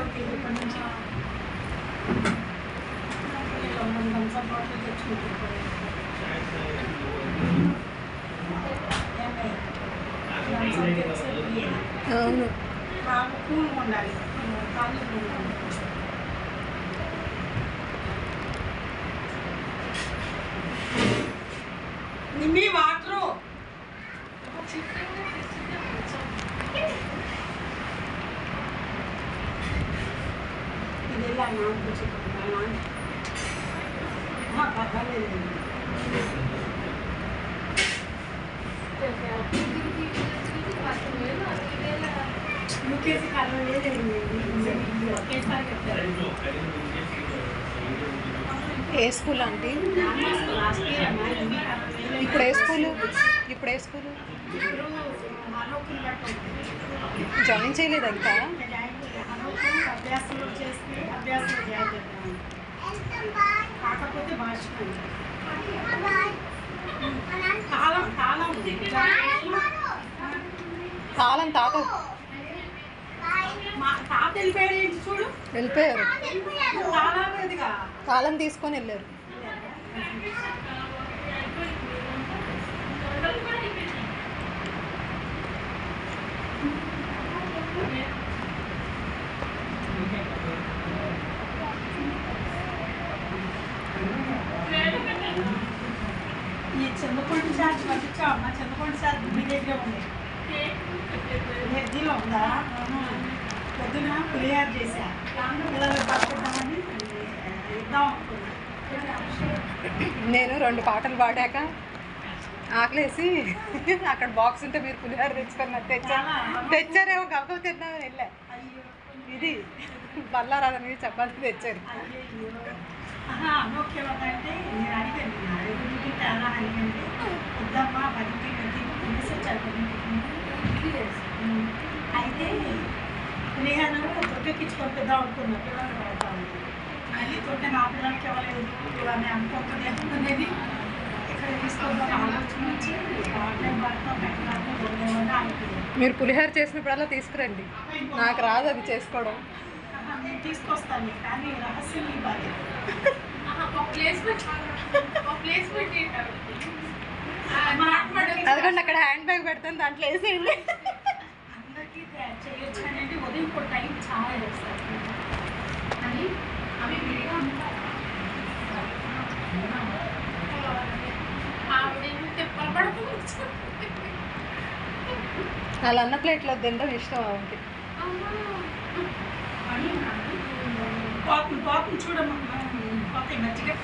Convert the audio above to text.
ఇప్పటి నుంచి Thums Up bottle తెచ్చుకుంటారు. అవును, బాగా కూల్గా ఉండాలి, కాళ్ళు ఉండాలి. నిమ్మి వాటరు ఇది ఎలా పర్వాలేదు. యూకేజీ కాలం లేదండి, ఒకేసారి చెప్తారు. ఏ స్కూల్ ఆంటీ? ఇప్పుడు ఏ స్కూలు? జాయిన్ చేయలేదా ఇంకా? అభ్యాసంలో చేస్తే అభ్యాసంలో జాయిన్ చేద్దాం. కాకపోతే భాష కాలం తాత వెళ్ళిపోయారు. చూడు, వెళ్ళిపోయారు. కాలం తీసుకొని వెళ్ళారు. ఈ చంద్రకొండ ఛార్జ్ పంపించావమ్మా? చంద్రకొండ ఛార్జ్ మీ దగ్గర ఉంది, హెడ్జీలో ఉందా? పొద్దున పులిహార చేశా, పిల్లలకు పట్టుకుంటామని ఇద్దాం అనుకున్నా. నేను 2 పాటలు పాడాక ఆకలేసి అక్కడ బాక్స్ ఉంటే మీరు పులిహార తెచ్చారేమో గబగబ తిన్నామని వెళ్ళా. ఇది బల్లారాధ మీద చపాతీ తెచ్చారు. అంటే నేను అడిగాను చాలా అడిగంటే వద్దమ్మా బతికి అయితే పులిహార తొట్టెక్కించి పంపిద్దాం అనుకున్నా, పిల్లలు పడతాను. మళ్ళీ తొట్టె నా పిల్లలకి ఇవ్వలేదు అని అనుకుంటుంది అనుకునేది. ఇక్కడ తీసుకొద్దాం ఆలోచన వచ్చి మీరు పులిహార చేసినప్పుడల్లా తీసుకురండి, నాకు రాదు అది చేసుకోవడం. నేను తీసుకొస్తాను, కానీ రహస్యం ఇవ్వాలి. అదిగోండి అక్కడ హ్యాండ్ బ్యాగ్ పెడతాను, దాంట్లో వేసేయండి. అందరికీ చేయొచ్చు అనేది ఉదయం పూట టైం చాలా చేస్తారు అని అవి విడిగా ఉంటాయి. వాళ్ళు అన్న ప్లేట్లో తినడం ఇష్టం ఆమెకి. పాపం చూడమ్మా, పాపం మంచిగా